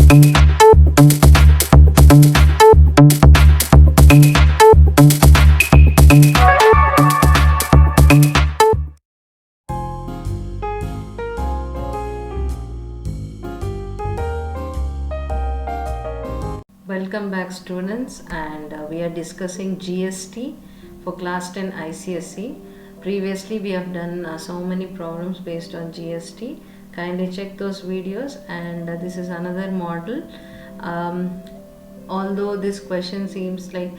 Welcome back students, and we are discussing GST for class 10 ICSE. Previously we have done so many problems based on GST. Kindly check those videos, and this is another model. Although this question seems like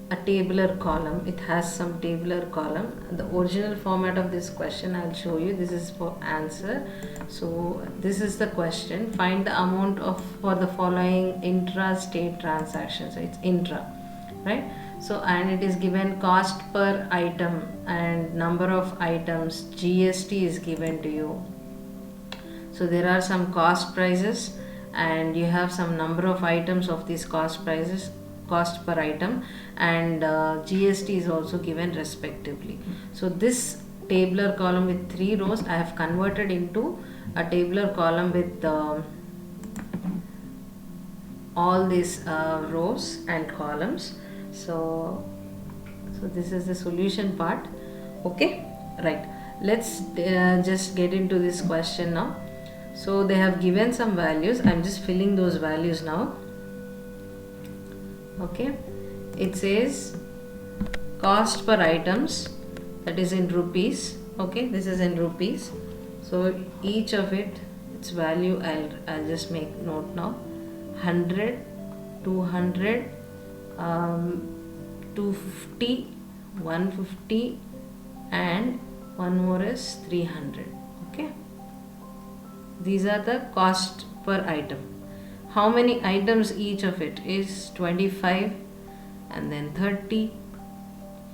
a tabular column, it has some tabular column. The original format of this question I'll show you. This is for answer. So this is the question: find the amount of for the following intra-state transactions. So it's intra, right? So, and it is given cost per item and number of items. GST is given to you. So there are some cost prices, and you have some number of items of these cost prices, cost per item, and GST is also given respectively. So this tabular column with 3 rows I have converted into a tabular column with all these rows and columns. So this is the solution part. Okay, right, let's just get into this question now. So they have given some values. I'm just filling those values now. Okay, it says cost per items, that is in rupees. Okay, this is in rupees. So each of its value I'll just make note now. 100, 200, 250, 150, and one more is 300. Okay, these are the cost per item. How many items each of it is? 25, and then 30,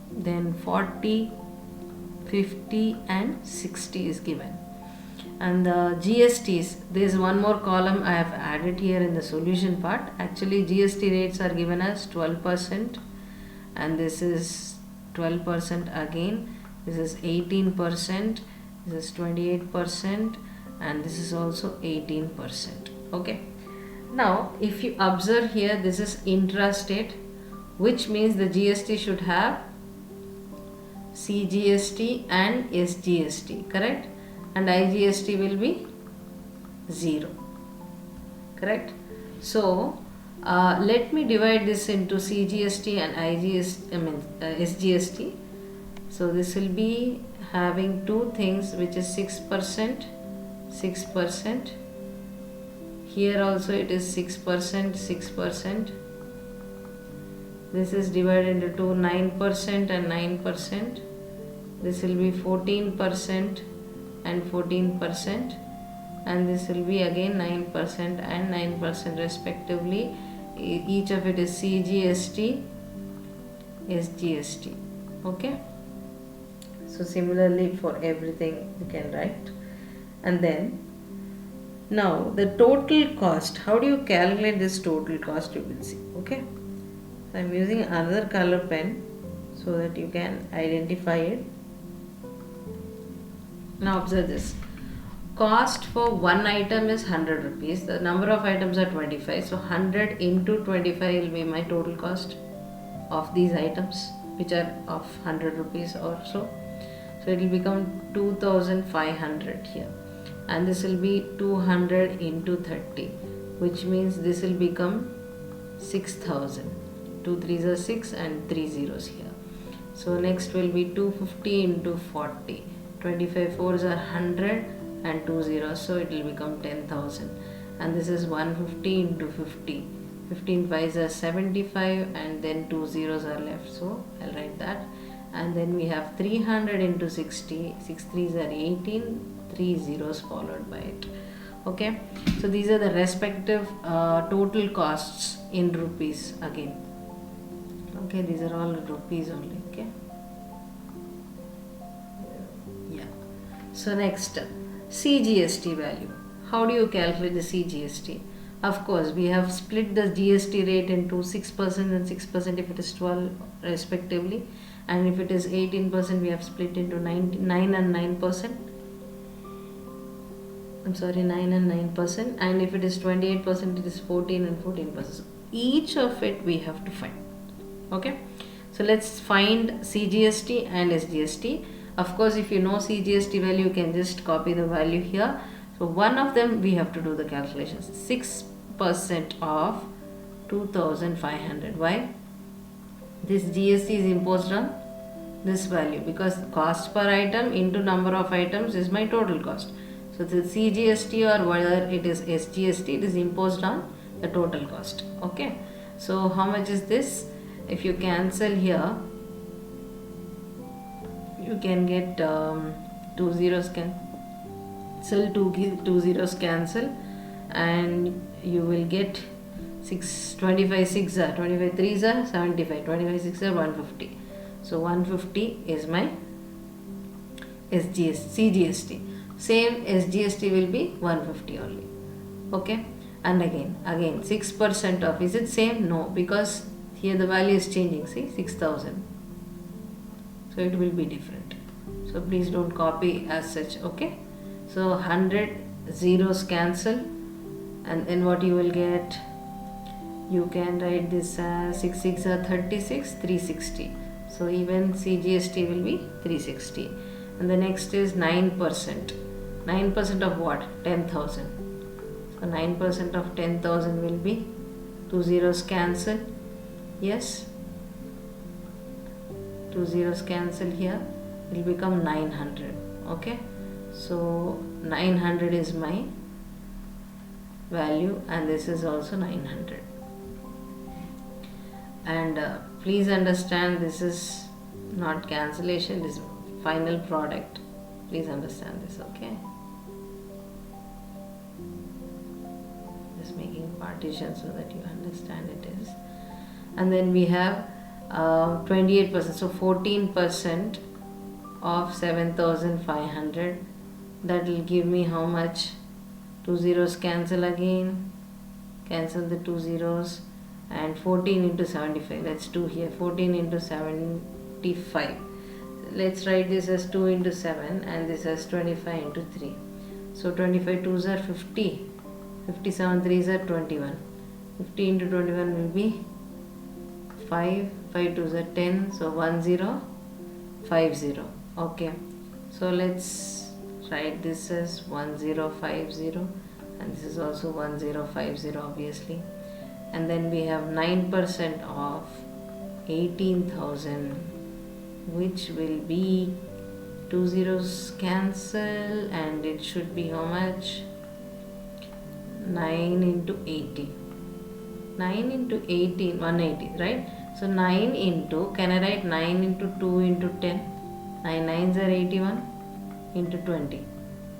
then 40, 50, and 60 is given. And the GSTs, there is one more column I have added here in the solution part. Actually GST rates are given as 12%, and this is 12% again, this is 18%, this is 28%, and this is also 18%. Okay, now if you observe here, this is intrastate, which means the GST should have CGST and SGST, correct? And IGST will be 0, correct? So let me divide this into CGST and SGST. So this will be having two things, which is 6%, 6%. Here also it is 6%, 6%. This is divided into 9% and 9%. This will be 14% and 14%, and this will be again 9% and 9% respectively. Each of it is CGST, SGST. Okay, so similarly for everything you can write. And then now the total cost, how do you calculate this total cost? You will see. Okay, so I'm using another color pen so that you can identify it. Now observe this. Cost for one item is 100 rupees. The number of items are 25. So 100 into 25 will be my total cost of these items, which are of 100 rupees or so. So it will become 2500 here. And this will be 200 into 30, which means this will become 6000. 2 3s are 6 and 3 zeros here. So next will be 250 into 40. 25 fours are 100 and 2 zeros, so it will become 10,000. And this is 150 into 50. 15 fives are 75, and then 2 zeros are left, so I'll write that. And then we have 300 into 60. 6 threes are 18. 3 zeros followed by it. Okay, so these are the respective total costs in rupees again. Okay, these are all rupees only. Okay, yeah. So next, CGST value. How do you calculate the CGST? Of course, we have split the GST rate into 6% and 6% if it is 12 respectively, and if it is 18% we have split into 9 and 9%. I'm sorry, 9 and 9%, and if it is 28%, it is 14 and 14%. So each of it we have to find. Okay, so let's find CGST and SGST. Of course, if you know CGST value, you can just copy the value here. So one of them we have to do the calculations. 6% of 2500. Why? This GST is imposed on this value because cost per item into number of items is my total cost. So the CGST or whether it is SGST, it is imposed on the total cost. Okay, so how much is this? If you cancel here, you can get 2 zeros cancel, two zeros cancel, and you will get 25 6 are 25 3s are 75, 25 6 are 150. So 150 is my CGST. Same SGST will be 150 only. Okay, and again 6% of, is it same? No, because here the value is changing. See, 6000. So it will be different. So please don't copy as such. Okay, so 100 zeros cancel, and then what you will get, you can write this as 6 6 are 36, 360. So even CGST will be 360. And the next is 9%. 9% of what? 10,000. So 9% of 10,000 will be 2 zeros cancel. Yes, 2 zeros cancel here. It will become 900. Okay, so 900 is my value, and this is also 900. And please understand, this is not cancellation, this is final product. Please understand this. Okay, just making partition so that you understand it is. And then we have 28%, so 14% of 7500. That will give me how much? 2 zeros cancel again, cancel the 2 zeros, and 14 into 75, that's 2 here, 14 into 75. Let's write this as 2 into 7 and this as 25 into 3. So 25 2s are 50, 57 3s are 21. 50 into 21 will be 5, 5 2s are 10, so 1050. Okay, so let's write this as 1050, and this is also 1050 obviously. And then we have 9% of 18,000, which will be 2 zeros cancel, and it should be how much? 9 into 80. 9 into 18, 180, right? So 9 into, can I write 9 into 2 into 10? 9 9s are 81 into 20.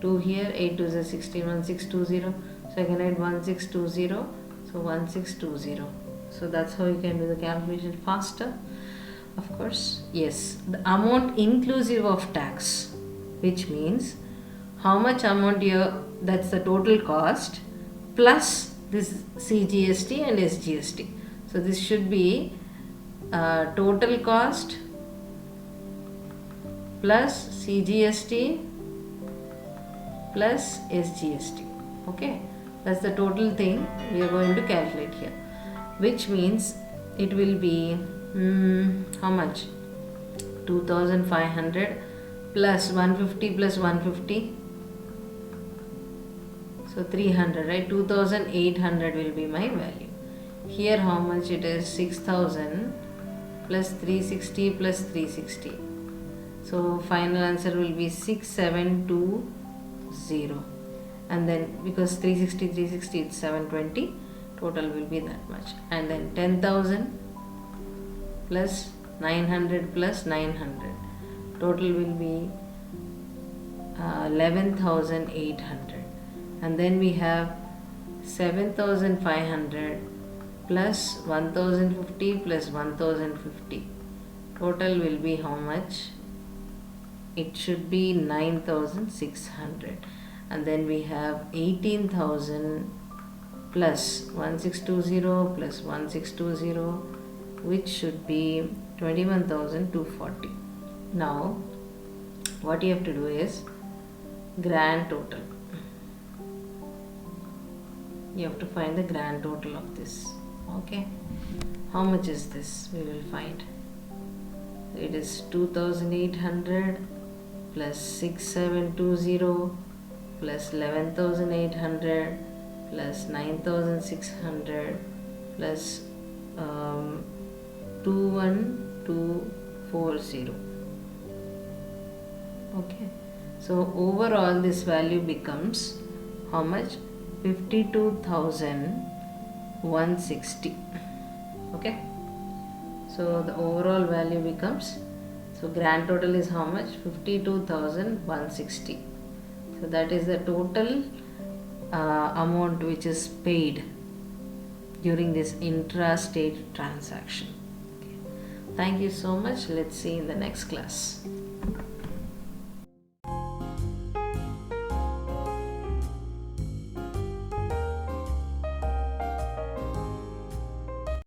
2 here, 8 2s are 16, 1620. So I can write 1620. So 1620. So that's how you can do the calculation faster. Of course, yes, the amount inclusive of tax, which means how much amount here, that's the total cost plus this CGST and SGST. So this should be total cost plus CGST plus SGST. Okay, that's the total thing we are going to calculate here, which means it will be how much? 2500 plus 150 plus 150, so 300, right? 2800 will be my value. Here how much it is? 6000 plus 360 plus 360. So final answer will be 6720. And then because 360 it's 720, total will be that much. And then 10,000 plus 900 plus 900, total will be 11,800. And then we have 7,500 plus 1,050 plus 1,050, total will be how much? It should be 9,600. And then we have 18,000 plus 1620 plus 1620, which should be 21,240. Now what you have to do is grand total. You have to find the grand total of this. Okay, how much is this? We will find. It is 2800 plus 6720 plus 11800 plus 9600 plus 21240. Okay, so overall this value becomes how much? 52,160. Okay, so the overall value becomes, so grand total is how much? 52,160. so that is the total amount which is paid during this intra-state transaction. Okay. Thank you so much. Let's see in the next class.